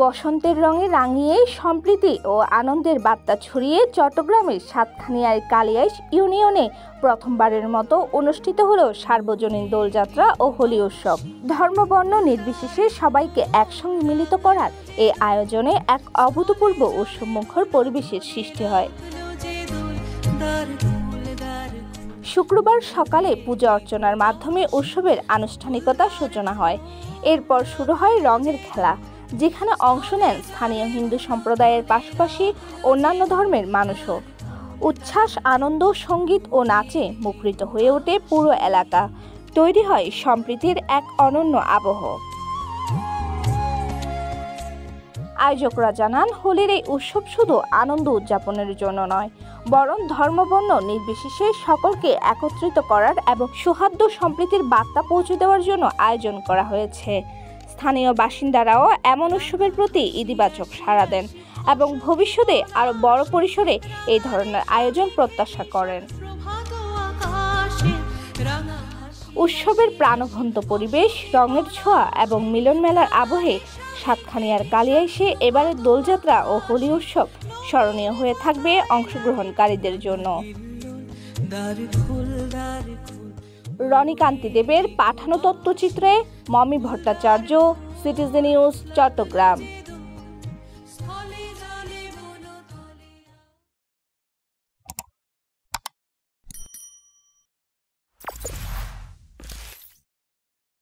বসন্তের রঙে রাঙিয়ে সম্প্রীতি ও আনন্দের বার্তা ছড়িয়ে চট্টগ্রামের সাতখানিয়ার কালিয়াইশ ইউনিয়নে প্রথমবারের মতো অনুষ্ঠিত হলো সার্বজনীন দোলযাত্রা ও হোলি উৎসব। ধর্মবর্ণ নির্বিশেষে সবাইকে একসঙ্গে মিলিত করার এই আয়োজনে এক অভূতপূর্ব উৎসবমুখর পরিবেশের সৃষ্টি হয়। শুক্রবার সকালে পূজা অর্চনার মাধ্যমে উৎসবের আনুষ্ঠানিকতা সূচনা হয়। এরপর শুরু হয় রঙের খেলা, যেখানে অংশ নেন স্থানীয় হিন্দু সম্প্রদায়ের পাশাপাশি অন্যান্য ধর্মের মানুষও। উচ্ছ্বাস, আনন্দ, সঙ্গীত ও নাচে মুখরিত হয়ে ওঠে পুরো এলাকা। তৈরি হয় সম্প্রীতির এক অনন্য আবহ। আয়োজকরা জানান, হোলির এই উৎসব শুধু আনন্দ উদযাপনের জন্য নয়, বরং ধর্মবর্ণ নির্বিশেষে সকলকে একত্রিত করার এবং সৌহার্দ্য সম্প্রীতির বার্তা পৌঁছে দেওয়ার জন্য আয়োজন করা হয়েছে। স্থানীয় বাসিন্দারাও এমন উৎসবের প্রতি ইতিবাচক সাড়া দেন এবং ভবিষ্যতে আরও বড় পরিসরে এই ধরনের আয়োজন প্রত্যাশা করেন। উৎসবের প্রাণবন্ত পরিবেশ, রঙের ছোঁয়া এবং মিলন মেলার আবহে সাতখানিয়ার কালিয়াইশে এবারের দোলযাত্রা ও হোলি উৎসব স্মরণীয় হয়ে থাকবে অংশগ্রহণকারীদের জন্য। রনিকান্তি দেবের পাঠানো তথ্যচিত্রে মমি ভট্টাচার্য, সিটিজেন নিউজ, চট্টগ্রাম।